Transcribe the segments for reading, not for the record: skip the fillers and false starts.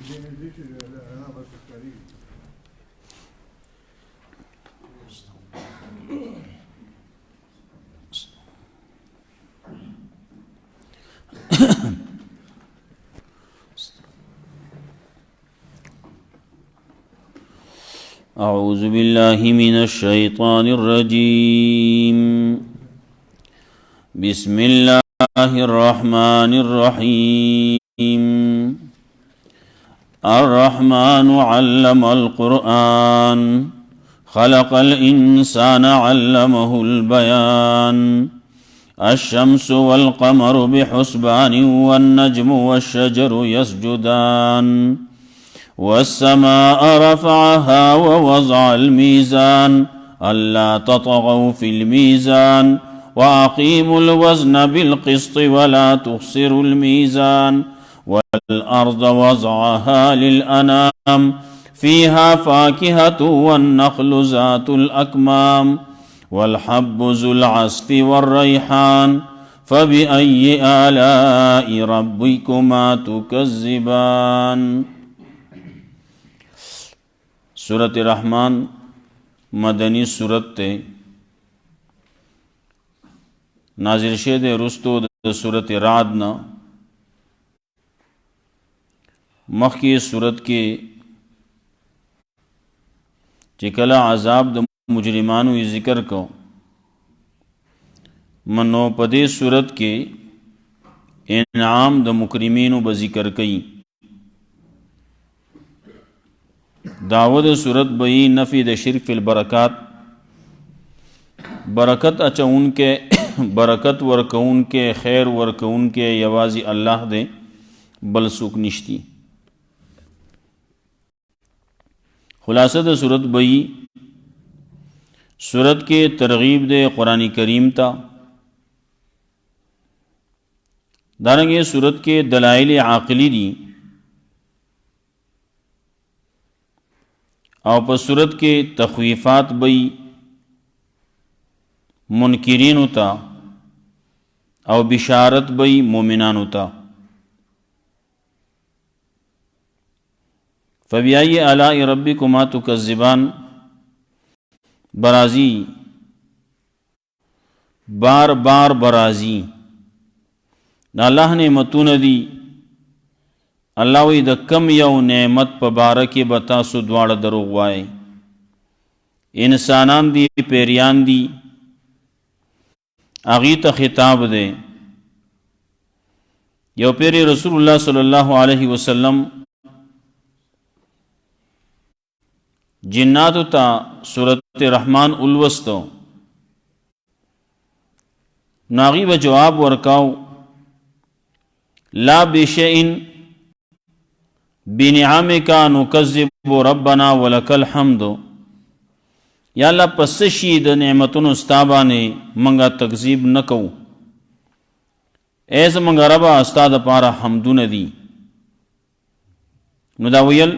أعوذ بالله من الشيطان الرجيم بسم الله الرحمن الرحيم الرحمن علم القرآن خلق الإنسان علمه البيان الشمس والقمر بحسبان والنجم والشجر يسجدان والسماء رفعها ووضع الميزان ألا تطغوا في الميزان وأقيموا الوزن بالقسط ولا تخسروا الميزان والأرض وضعها للأنام فيها فاكهة والنخل ذات الأكمام والحب ذو العصف والريحان فبأي آلاء ربكما تكذبان. سورة رحمان مدنی سورت تے نازل شد رستو د سورت رعد نا مخی سورت کے چکلا عذاب د مجرمانو ذکر کو منو پدے سورت کے انعام د مکرمینو بذکر کئی. دعوت صورت بئی نفی د شرک فی البرکات برکت اچون کے برکت ورکون کے خیر ورکون کے یوازی اللہ دے بل سوک نشتی. خلاصہ د صورت بئی صورت کے ترغیب دے قرآن کریم تا دارنگے صورت کے دلائل عاقلی دی او په صورت کې تخویفات بئی منکرین تا او بشارت بئی مومنان تا. فبأي آلاء ربكما تكذبان برازی بار بار برازی اللہ نعمتون دی اللہ وی د کم یو نعمت پا بارکی بتا سو دوار دروغ وائے. انسانان دی پیریان دی اغیت خطاب دے. یو پیری رسول اللہ صلی اللہ علیہ وسلم جناتو تا سورت رحمان الوستو ناغیب جواب ورکاو لا بشئن بنعمک نکذب ربنا ولک الحمد. یا اللہ پس شید نعمتن استابانے منگا تکذیب نکو ایس منگا ربا استاد پارا حمدون دی. نداویل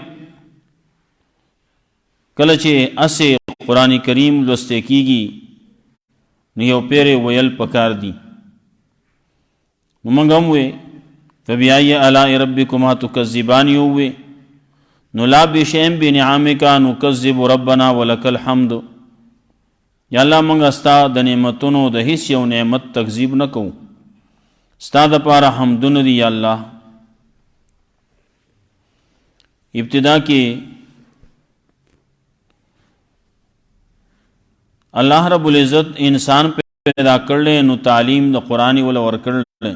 کلچے اسے قرآن کریم لستے کی گی نیو پیرے ویل پکار دی منگم ہوئے فبأي آلاء ربكما تكذبان ہوئے نو لا بشئن بنعمک نکذب ربنا ولک الحمد. یا اللہ منگا استا د نعمتونو د هیڅ یو نعمت تکذیب نکو استا د پارا حمدون دی. یا اللہ ابتدا کے اللہ رب العزت انسان پیدا کر لے نو تعلیم د قرآن والا ورکر لے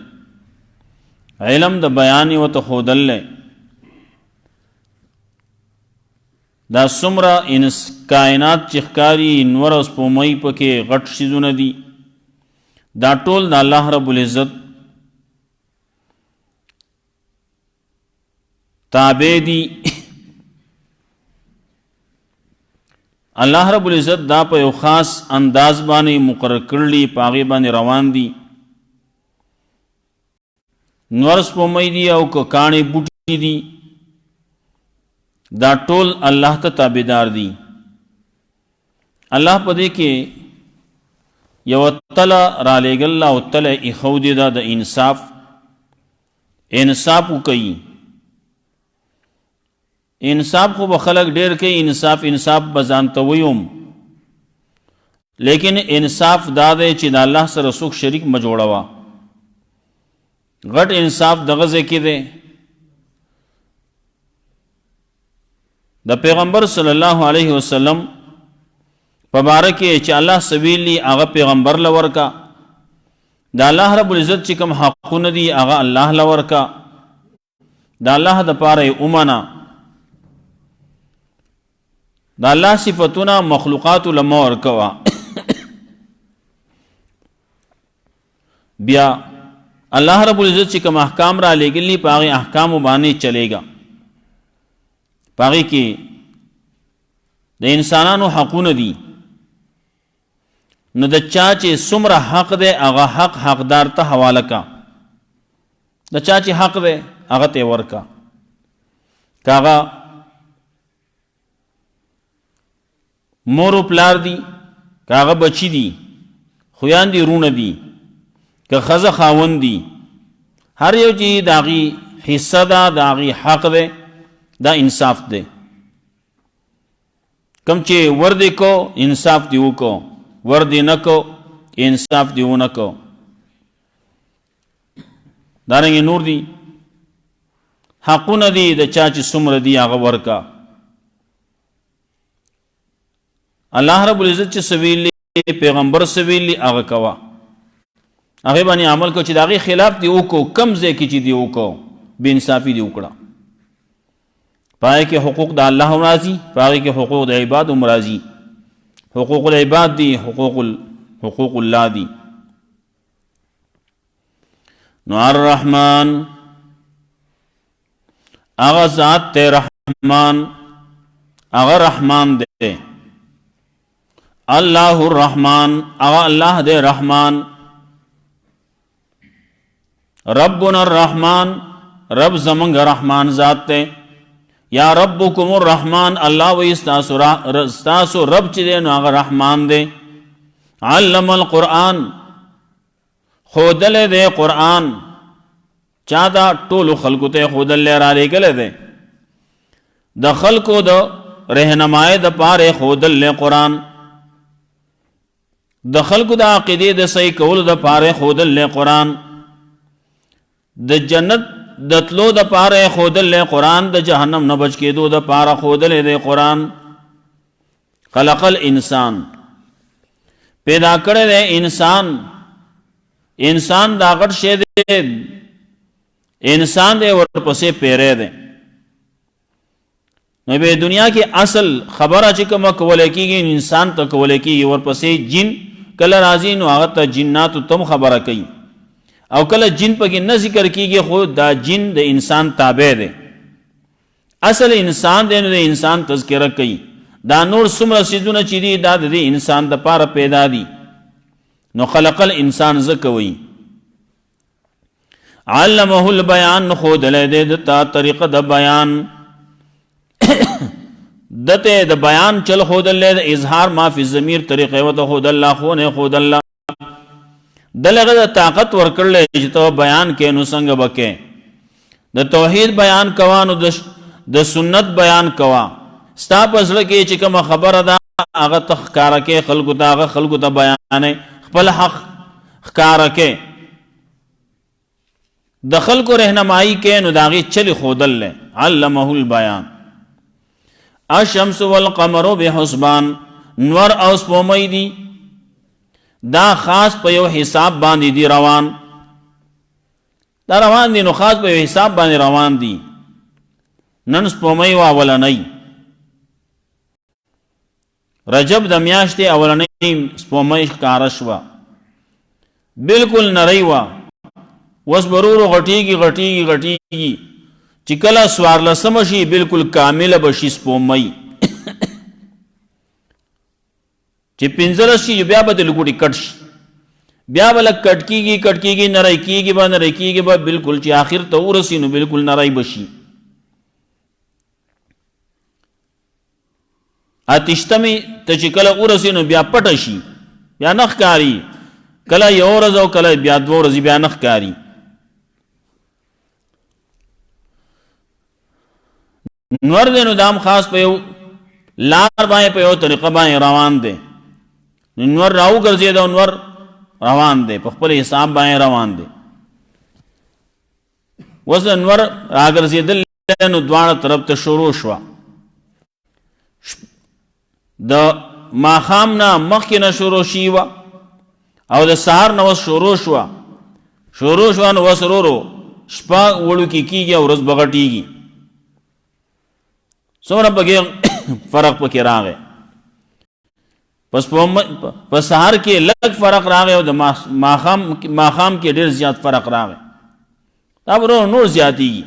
علم د بیانی و تخودل لے دا سمرا انس کائنات چخکاری نور اسپومئی پکے غٹ شیزون دی دا ټول دا اللہ رب العزت تابع دی. اللہ رب العزت دا پا یو خاص انداز بانے مقرر کرلی پاغی بانے روان دی. نورس پومی دی او کانے بوٹی دی دا ټول اللہ تا تابدار دی. اللہ پا دے کے یو تلا را لے گل او تلا اخود دا دا انصاف کئی انصاف خو به خلق ډیر کوي، انصاف به ځان ته ویم، لیکن انصاف دا دی چې د الله سره څوک شریک مه جوړوه. غټ انصاف دغه ځای کې دی. د پیغمبر صلی الله علیه وسلم په باره کې چې الله سویلی هغه پیغمبر له ورکا، د الله رب العزت چې کوم حقونه دي هغه الله له ورکا، د الله دپاره یې ومنه، د الله صفتونه مخلوقاتو له مه ورکوه. بیا الله رب العزت چې کوم احکام را لېږلي په هغې احکامو باندې چلیږه. په هغې کې د انسانانو حقونه دي، نو د چا چې څومره حق دی هغه حق حقدار ته حواله کا. د چا چې حق دی هغه ته ورکا. که هغه مور و پلار دي، که هغه بچي دي، خویان دي، رونه دي، که ښځه خاوند دي، هر یو چې د هغې حصه ده، د هغې حق دی، دا انصاف دی. کم چې ور دې کو انصاف دې وکړو، ور دې نه کو انصاف دې ونه کو. دارنګې نور دي حقونه دي، د چا چې څومره دي هغه ورکا. الله رب العزت چې څه ویلي، پیغمبر څه ویلي هغه کوه، هغې باندې عمل کو. چې د هغې خلاف دې وکړو، کم ځای کې چې دې وکړو بې انصافي دې وکړه. پای کې حقوق د الله هم راځي، پای کې حقوق د عباد هم راځي. حقوق العباد دي، حقوق الله دي. نو الرحمن هغه ذات ته رحمان، هغه رحمان دی. الله الرحمن هغه الله دی رحمان. ربنا الرحمن رب زمنګ رحمان ذات ته. یا ربکم الرحمن الله وی ستاسو رب چې دی نو هغه رحمان دی. علم القرآن خودل دی قرآن، چا دا ټولو خلکو ته خودل را لېږلی دی، د خلکو د رهنمای د پاره خودل قرآن، د خلکو د عقیدې د صحیح کولو د پاره خودل قرآن، د جنت د تلو د پاره خودل قرآن، د جهنم نه بچ کېدو د پاره خودل دی قرآن. خلق الانسان پیدا کړی دی انسان. انسان دا غټ شی دی، انسان دی ورپسې پیری دی. نو به دنیا کې اصل خبره چې کومه کولی کېږي انسان ته کولی کېږي، ورپسې جن کله راځي نو هغه ته جناتو تم خبره کوي، او کله جن پکې نه ذکر کېږي خو دا جن د انسان تابع دی. اصل انسان دی نو د انسان تذکره کوي. دا نور څومره څیزونه چې دي دا د دې انسان دپاره پیدا دي. نو خلق الانسان ځکه وایي. علمه البیان ښودلی دی دته طریقه د بیان، دته د بیان چل ښودلی د اظهار ما فی الضمیر طریقې ورته ښودله، ښوونه یې ښودله. دلغه د طاقت ورکړلی چې ته بیان کې نو څنګه به کې. د توحید بیان کوه نو د سنت بیان کوه. ستا په زړه کې چې کومه خبره ده هغه ته ښکاره کې خلکو ته، هغه خلکو ته بیانې، خپل حق ښکاره کې، د خلکو رهنمایي کې نو د هغې چلې ښودل. علمه البیان. الشمس والقمر بحسبان نور او سپومۍ دي، دا خاص په یو حساب باندې دی روان. دا روان دي نو خاص په یو حساب باندې روان دي. نن سپومۍ وه اولنۍ، رجب د میاشتې اولنۍ سپومۍ ښکاره شوه، بلکل نری وه. اوس به ورو غټېږي غټېږي غټېږي، چې کله څوارلسمه شي بلکل کامله به شي سپومۍ. چې 15 شي بیا به د لګوټې کټ شي، بیا به لږ کټ کېږي کټ کېږي، نری کېږي به نری کېږي به، بلکل چې آخر ته ورسي نو بلکل نری به شي. اتشتمې ته چې کله ورسي نو بیا پټه شي، بیا نه ښکاري، کله یو ورځ او کله بیا 2 ورځې بیا نه ښکاري. نور دے نو دام خاص په یو لار باندې په یو طریقه باندې روان دی. نور راو ګرځي دا نور روان دی په خپل حساب باندې روان دی. وز نور راګرځیدل نو دواړه طرف ته شروع شو. د ماخام نه مخکې نه شروع شي وا او د سهار نه وس شروع شو نو وسرورو شپه وړو کې کیږي او ورځ بغټیږي. څومره پکې فرق پکې راغی. پس په سهار کې لږ فرق راغی او د ماخام کې ډېر زیات فرق راغی. دا ورو نور زیاتیږي.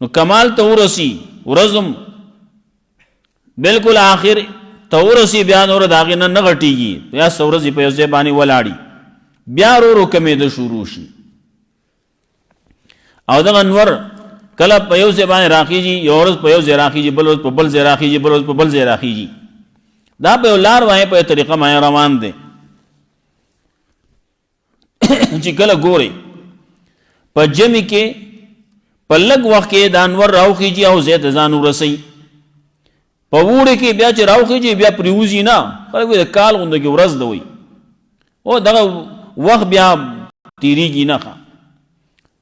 نو کمال ته ورسی ورځم بالکل آخر ته ورسی بیا نور د هغې نه غټیږي. یا څه ورځې په یو ځای باندې ولاړي بیا ورو کمېده شروع شي. او دغه نور کله په یو ځای باندې راخیږي، یو ورځ په یو ځای راخیږي، بل ورځ په بل ځای راخیږي، بل ورځ په بل ځای راخیږي. دا په یو لار باندې په طریقه باندې روان دی. چې کله ګوري په جمع کې په لږ وخت کې دا انور راوخیږي او ځای ته ځان ورسوي. په وړې کې بیا چې راوخیږي بیا پرېوځي نه. خلک وایي د کال غونده کې ورځ ده وایي او دغه وخت بیا تېرېږي نه،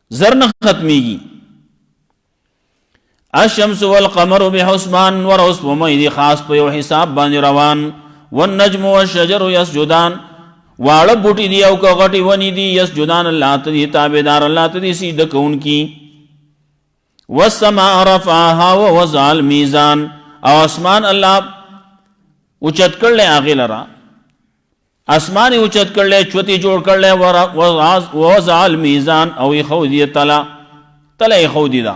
زر نه ختمېږي. الشمس والقمر بحسبان ور او سپوږمۍ دي خاص په یو حساب باندې روان. والنجم والشجر یسجدان واړه بوټي دي او که غټې ونې دي یسجدان الله ته دي تابعدار الله ته دي سجده کوونکي. والسماء رفعها ووضع الميزان او اسمان الله اوچت کړل هغې لره، اسمان یې اوچت کړل، چوتې جوړ کړل. ووضع الميزان او یې ښودي تله یې ښودي ده.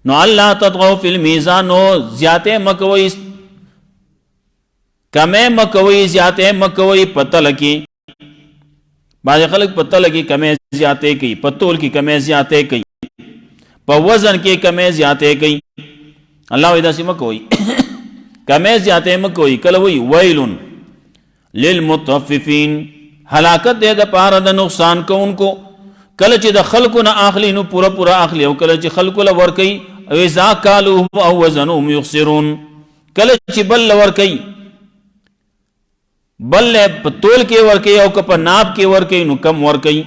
نو الله تطغوا فی المیزان، نو زیاتې مکوئ، کمې مکوئ، زیاتې مکوئ په تله کې. بعضې خلک په تله کې کمې زیاتې کوي، په تول کې کمې زیاتې کوي، په وزن کې کمې زیاتې کوي. الله وایي داسې مکوئ، کمې زیاتې مکوئ. کله وایي ویل للمطففین، هلاکت دی د پاره د نقصان کوونکو. کله چې د خلکو نه اخلي نو پوره اخلي، او کله چې خلکو له ورکوي او اذا کالوهم او وزنوهم یخسرون. کله چې بل ورکوي، بل په تول کې ورکوي او که په ناب کې ورکوي نو کم ورکوي.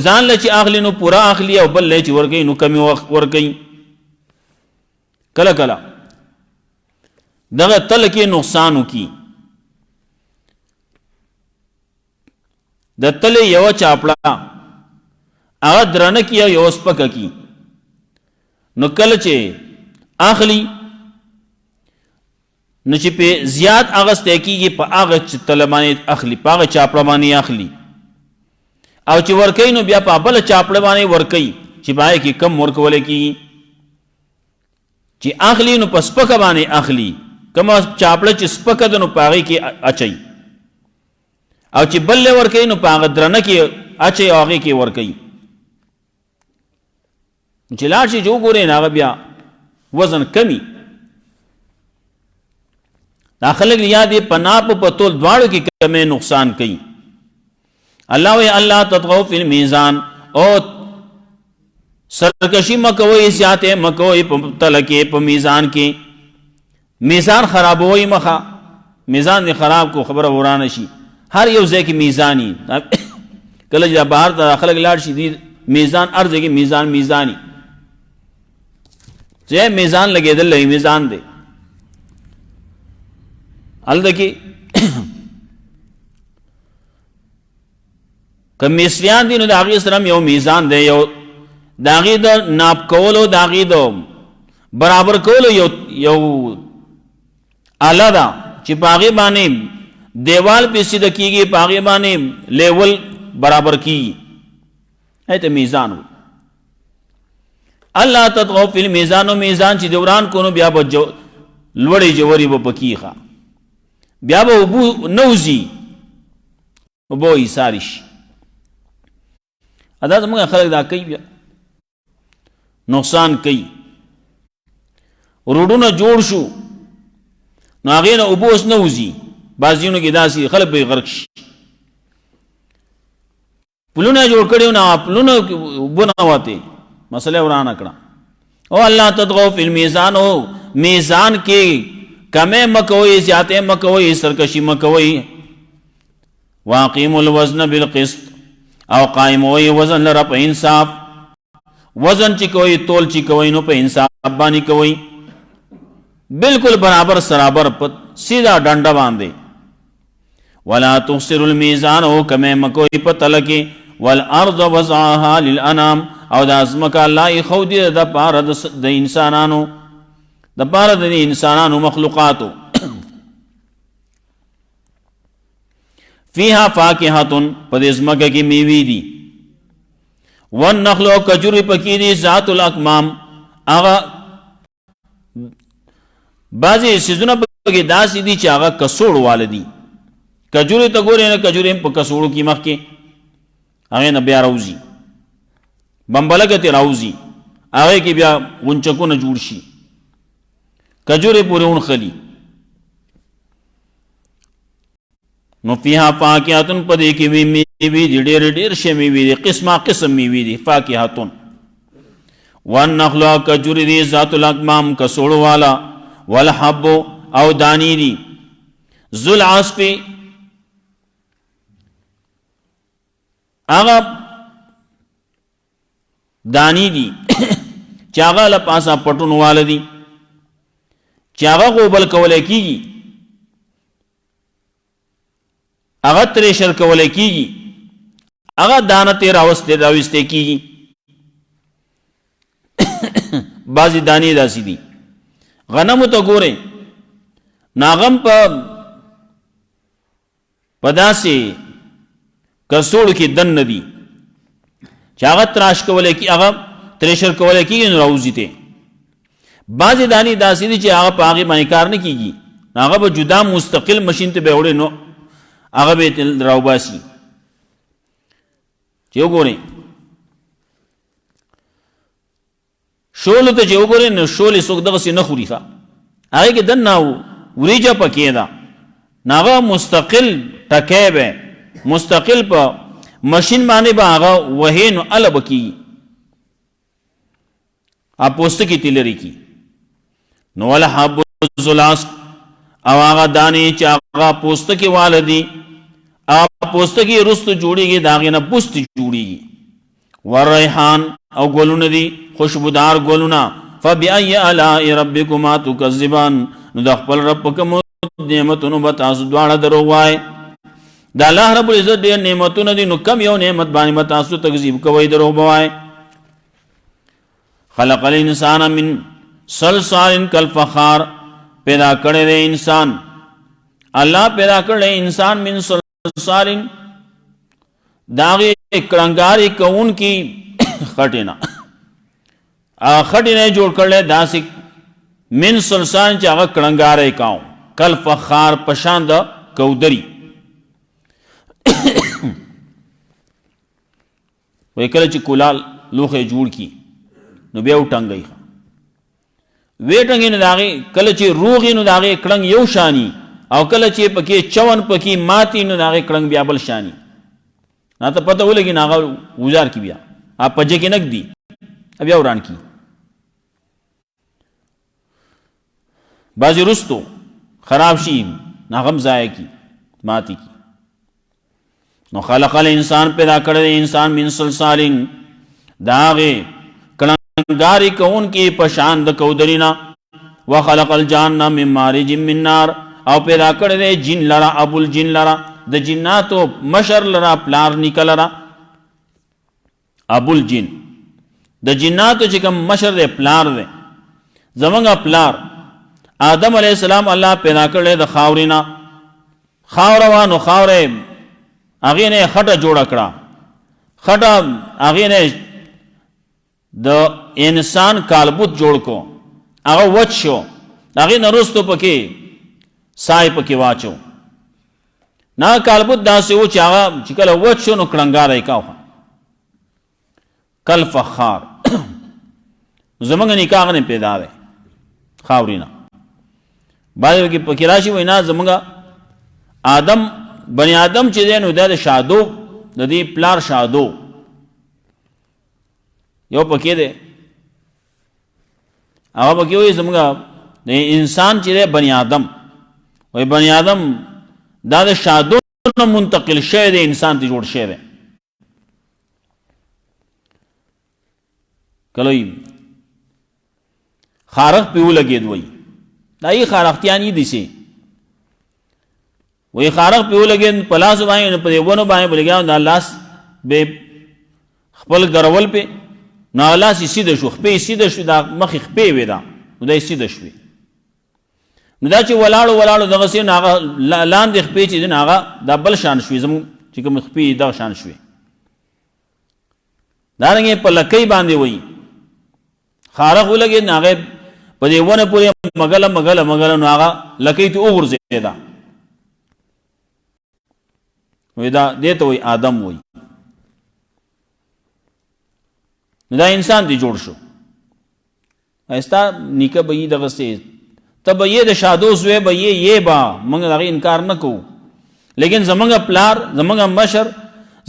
ځان له چې اخلي نو پوره اخلي او بل له چې ورکوي نو کم ورکوي. کله کله دغه تل کې نقصان وکي. د تلې یو چاپړه هغه درنه کی او یو سپکه کی. نو کله چې اخلي نو چې په زیات اغستی کېږي په هغه تله باندې اخلي، په هغه چاپړه باندې اخلي. او چې ورکوي نو بیا په بله چاپړه باندې ورکوي چې په هغې کې کم ورکولی کېږي. چې اخلي نو په سپکه باندې اخلي، کومه چاپړه چې سپکه ده نو په هغې کې اچوي. او چې بل له ورکوي نو په هغه درنه کې اچوي او هغې کې ورکوي. چې لاړ شي چې وګورئ نو هغه بیا وزن کمی. دا خلک یا دې په ناپ په تول دواړو کې کمې نقصان کوي. الله وایي الله تطغوا فی المیزان، او سرکشي مکوئ، زیاتې مکوئ په تله کې، په میزان کې. میزان خرابوئ مخه، میزان دې خراب کو خبره ورانه شي. هر یو ځای کې میزانی کله چې بهر ته خلک لاړ شي دي میزان هر ځای کې میزانی چې میزان لګېدل دی میزان دی. هلته کې که مصریان دي نو د هغې سره هم یو میزان دی، یو د هغې د ناپ کولو، د هغې د برابر کولو یو آله ده چې په هغې باندې دیوال پې سیده کېږي، په هغې باندې لیول برابر کېږي. ایته میزان وي. الله تطغوا فی المیزان، و میزان چې د وران کو نو بیا به لوړې جوړې به پکې ښه، بیا به اوبه نه وځي، اوبه به ایسارې شي. دا زموږ خلک دا کوي، بیا نقصان کوي. روډونه جوړ شو نو هغې نه اوبه اوس نه وځي، بعض ځایونو کې داسې خلک به یې غرق شي. پلونه جوړ کړي نه پلونه بنوته مسله ورانه کړه او الله تطغوا فی المیزان او میزان کې کمه مکوئی زیاته مکوئی سرکشی مکوئی واقیم الوزن بالقسط او قائم وی وزن لرا په انصاف وزن چی کوئی تول چی کوئی نو په انصاف بانی کوئی بالکل برابر سرابر سیدھا ڈنڈا باندے ولا تخسر المیزان او کمه مکوئی په تلکی والارض وضعها للانام او دا ازمکا اللہ خودی دا پار دا انسانانو دا پار دا انسانانو مخلوقاتو فیہا فاکہتن پد ازمکا کی میوی دی والنخل و کجوری پکی دی ذات الاکمام آغا بعضی سیزونا پکی داسی دی چا آغا کسوڑ والدی کجوری تا گوری نا کجوری پا کسوڑو کی مخ کے آغا نبیا روزی بمبلگت راوزی آغے کی بیا ونچکو نہ جوڑ شی کجورے پورے ان خلی نو فیہا فاکہتن پدے کی میوی دی دیر دیر شے میوی دی قسمہ قسم میوی دی فاکہتن والنخل کجوری دی ذات الاکمام کسوڑ والا والحب او دانی دی ذو العصف آغا دانی دی چاغا لپاسا پٹون والدی چاغا غوبل کولے کی گی اغا تریشر کولے کی گی اغا دانت راوستے کی گی بازی دانی دا سی دی غنمو تا گورے ناغم پدا سے کسوڑ کی دن ندی چاغا تراش کولے کی اغا تریشر کولے کی گی نو راوزی تے بعضی دانی داسی دی چی آغا پا آغی بانی کار نکی گی آغا با جدا مستقل مشین تے بیوڑے نو آغا بیت راو باسی چیو گوریں شولو تے چیو گوریں نو شولی سوک دغسی نخوری خوا آغا کی دن ناو وریجا پا کیدا ناغا مستقل تکیب ہے مستقل پا مشین بانے با آغا وحین علب کی آپ پوستکی تیلری کی نو الحب الزلاس او آغا دانی چا آغا پوستکی والدی آپ پوستکی رست جوڑی گی داغینا پوست جوڑی گی والریحان او گولون دی خوشبودار گولونا فبئی آلائی ربکما تکذبان نو دخپل رب کم نعمتونو بتاسو دوارا دروغوائے دا اللہ رب العزت دیر نعمتو ندی نو کم یو نعمت بانی بتاسو تکذیب کوئی درو بوائے خلق الانسان من صلصال کالفخار پیدا کرے دے انسان اللہ پیدا کرے انسان من صلصال داغی کرنگاری کون کی خٹینا خٹینے جوڑ کر لے داسی من صلصال چاہا کرنگارے کاؤں کالفخار پشاند کودری وی کله چې کولال لوخه جوړ کی نو بیا وټنګي وی ټنګي نه داغي کله چې روغي نو داغي کړنګ یو شانی او کله چې پکې چون پکې ماتی نو داغي کړنګ بیا بل شانی نه ته پته ولګي ناغه وزار کی بیا اپ پجه کې نک دی بیا وران کی بازی رستو خراب شي ناغم ضایع کی ماتی کی نو خلق الانسان پیدا کرده انسان من صلصالین داغے کلنگاری کون کی پشاند کودرینا وخلق الجان من مارج من نار او پیدا کرده جن لرا ابو الجن لرا دا جناتو مشر لرا پلار نکل لرا ابو الجن دا جناتو چکم مشر دے پلار دے زمانگا پلار آدم علیہ السلام اللہ پیدا کرده دا خاورینا خاوروانو خاورے آگے نے خٹا جوڑا کرا خٹا آگے نے دا انسان کالبوت جوڑ کو آگا وچ شو آگے نرستو پکی سائی پکی واچو نا کالبوت دا سے وچ آگا چکل وچ شو نو کرنگا رہی کاؤ کل فخار زمانگ نکاغ نے پیدا دے خاورینا بعد وکی پکی راشی وینا زمانگا آدم بنی آدم چی دے نو دا شادو د دې پلار شادو یو پکې دی هغه پکې وایي زموږ د انسان چې دی بني آدم وایي بني آدم دا د شادو نه منتقل شوی دی انسان ته جوړ شوی دی کله وایي خارق پې ولګېد وایي دا یې خارقتیان یې دسې وایي خارق پې ولګېد په لاسو باندې په دې ونو باندې به لګیا دا لاس به خپل ګرول پې نو لاس یې سیده شو خپې یې سیده شو دا مخې خپې وې دا نو دا یې سیده شوې نو دا چې ولاړو ولاړو دغسې نو هغه لاندې خپې چې دي نو هغه دا بل شان شوې زموږ چې کوم خپې دغه شان شوې دارنګې په لکۍ باندې وایي خارق ولګېد نو هغې په دې ونه پورې مګله مګله مګله نو هغه لکۍ ته وغورځېده وایي دا دې ته وایي آدم وایي نو دا انسان دی جوړ شو ستا نیکه به یې دغسې ته به یې د شادو زوی به یې به موږ د هغې انکار نه کوو لیکن زموږ پلار زموږ مشر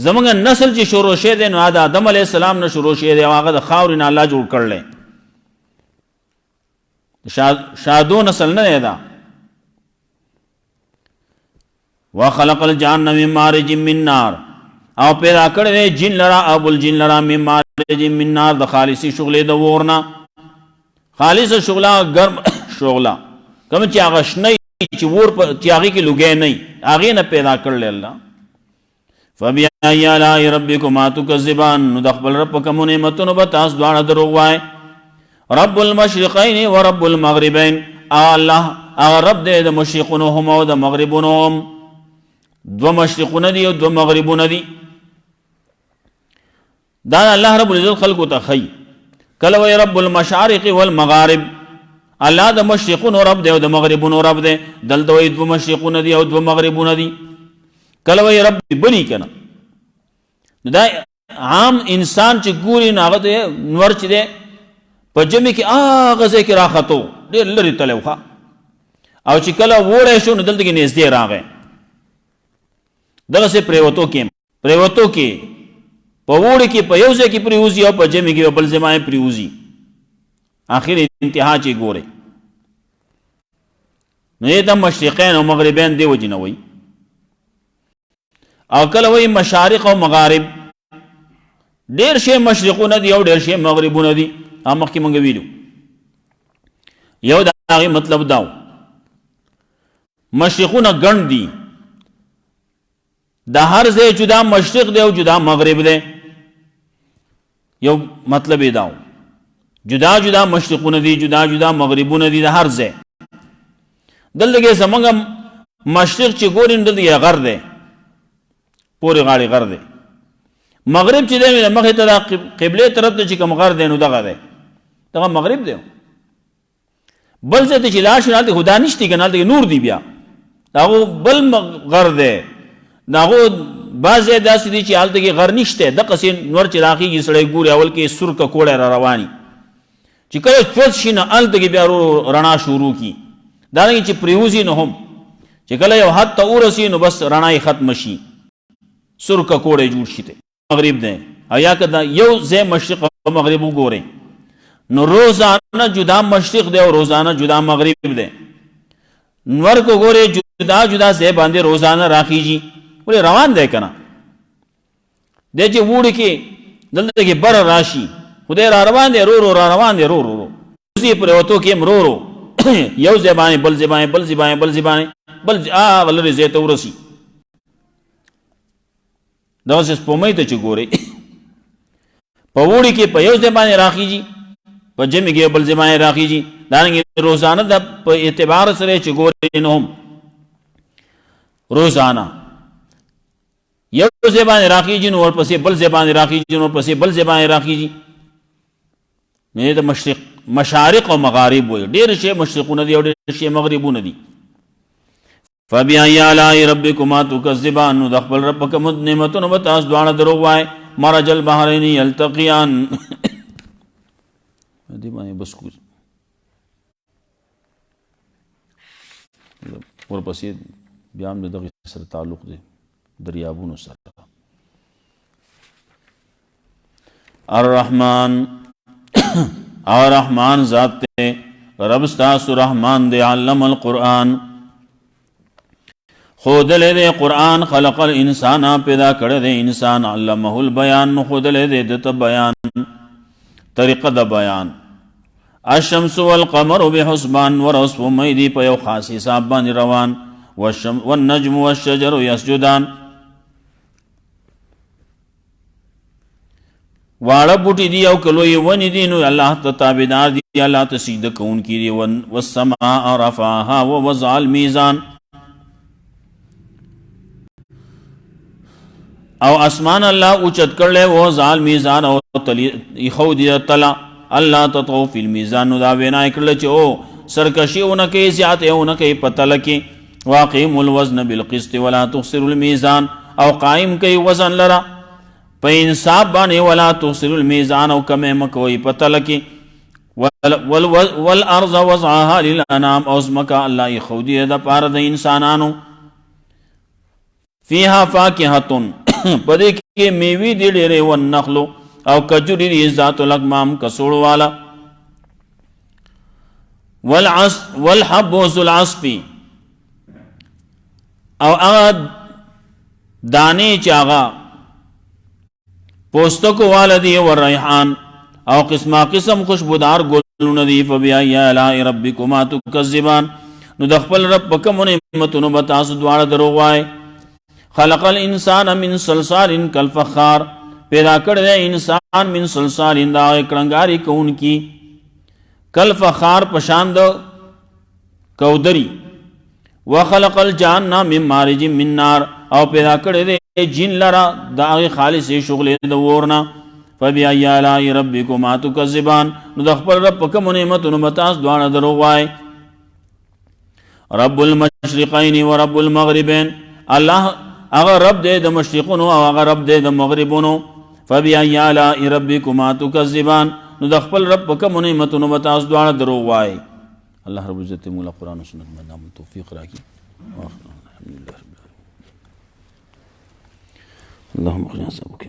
زموږ نسل چې شروع شوی دی نو د آدم علیه السلام نه شروع شوی دی او هغه د خاورې نه الله جوړ کړلی شادو نسل نه دی دا وخلق الجان من مارج من نار او پیدا کړی دی جن لرا ابو الجن لرا من مارج من نار د خالصي شغلې د اور نه خالصه شغله ګرم شغله کوم چې هغه شنه چې اور چې هغې کې لوګی نه وي هغې نه پیدا کړلی الله فبأي آلاء ربکما تکذبان نو د خپل رب په کومو نعمتونو به تاسو دواړه دروغ وایئ رب المشرقین و رب المغربین الله هغه رب دی د مشرقونو هم او د مغربونو هم دو مشرقونه دي او دو مغربونه دي دا الله رب العزت خلقو ته ښیي کله وایي رب المشارق والمغارب الله د مشرقونو رب دی او د مغربونو رب دی دلته وایي دو مشرقونه دي او دو مغربونه دي کله وایي رب بني که نه نو دا عام انسان چې ګوري نو هغه ته نور چې دی په جمع کې هغه ځای کې راختو ډېر لرې تلی وخه او چې کله وړی شو نو دلته کې نږدې راغی دغسې پرېوتو کې په وړي کې په یو ځای کې پرېوځي او په جمع کې په بل ځای باندې پرېوځي آخر انتها چې ګورئ نو یې د مشرقین او مغربین دې وجې نه وایي او کله وایي مشارق او مغارب ډېر شی مشرقونه دي او ډېر شی مغربونه دي مخکې موږ ویلو یو د هغې مطلب دا و مشرقونه ګڼ دي د هر ځای جدا مشرق دی او جدا مغرب دی یو مطلب یې دا و جدا جدا مشرقونه دي جدا جدا مغربونه دي د هر ځای دلته کې زموږ مشرق چې ګوري نو دلته کې غر دی پورې غاړې غر دی مغرب چې دی مخې ته د قبلې طرف ته چې کوم غر دی نو دغه دی دغه مغرب دی بل ځای ته چې لاړ شو هلته خو دا نشته که نه هلته نور دی بیا د هغو بل غر دی د هغو بعض ځای داسې دي چې هلته کې غر نشته دقسې نور چې راخېږي سړی ګوري اول کې سور ککوړی را رواني چې کله چوس شي نو هلته کې بیا رڼا شروع کي دارنګې چې پرېوځي نو هم چې کله یو حد ته ورسي نو بس رڼا یې ختمه شي سور ککوړی جوړ شي مغرب دی او یا که دا یو ځای مشرق او مغرب وګورئ نو روزانه جدا مشرق دی او روزانه جدا مغرب دی نور کو ګورئ جدا جدا ځای باندې روزانه راخېږي ولې روان دی که نه دی چې وړي کې دلته کې بره راشي خدای را روان دی رو رو را روان دی رو رو رو پرېوتو کې هم رو رو یو ځای باندې بل ځای باندې بل ځای باندې بل ځای باندې بل هغه لرې ځای ته ورسي دغسې سپومۍ ته چې ګورئ په وړي کې په یو ځای باندې راخېږي په جمع کې بل ځای باندې راخېږي دارنګې روزانه د په اعتبار سره چې ګورئ نو هم روزانه یو ځای باندې راخېږي نو ورپسې بل ځای باندې راخېږي نو ورپسې بل ځای باندې راخېږي نو د مشارق او مغارب وایي ډېر شی مشرقونه دي او ډېر شی مغربونه دي فبأي آلاء ربکما تکذبان نو د خپل رب په کومو نعمتونو به تاسو دواړه دروغ وایئ مرج البحرین یلتقیان دې باندې بس کوز ورپسې بیا هم د دغې سره تعلق دی دریابونو سره الرحمن اور رحمان ذات تے رب ستاسو رحمان دے علم القرآن خود لے دے قرآن خلق الانسان پیدا کر دے انسان علمہ البیان خود لے دے دتا بیان طریقہ دا بیان الشمس والقمر بحسبان ورسف میدی پیو خاصی صاحبان روان والنجم والشجر یسجدان واڑا بوٹی دی او کلوی ونی دی نو اللہ تتابدار دی اللہ تسجد کون کی دی والسماء رفعها ووضع المیزان او اسمان اللہ اچت کر لے ووضع المیزان او خود تلا اللہ تطغوا فی المیزان نو دا وینا اکرلے چے او سرکشی اونکے زیادے اونکے پتہ لکی واقیم الوزن بالقسط ولا تخسر المیزان او قائم کئی وزن لرا پا انصاب بانے ولا تخسر المیزان او کمے مکوئی پتہ لکی والارض وضعها للانام او زمکا اللہ خودی دا پار دا انسانانو فیہا فاکہتن پدے کے میوی دی ڈیرے والنخلو او کجوری دی ذات الاکمام کسوڑ والا والحب ذو العصفی او اغا دانے چاغا پوستکو والدی والریحان او قسم قسم خوشبودار گلون دی فبیائی آلائی ربکما تکذبان نو دخپل رب کم نعمتنو بتاس دوار دروغوائے خلق الانسان من صلصال کالفخار پیدا کر دے انسان من صلصال دا کرنگاری کون کی کالفخار پشاند کودری وخلق الجان من مارج من نار او پیدا کر دے جن لرا دا خالص شغل دورنا فبیائی آلائی ربکما تکذبان نو دخپل رب کم نعمتنو بتاس دوار دروغوائے رب المشرقین و رب المغربین اللہ اگر رب دے دا مشرقونو او اگر رب دے دا مغربونو فبیائی آلائی ربکما تکذبان نو دخپل رب کم نعمتنو بتاس دوار دروغوائے اللہ رب عزت مولا قرآن و سنت میں نام توفیق راکی الحمدللہ رب العالمین اللہم اغنی عذابک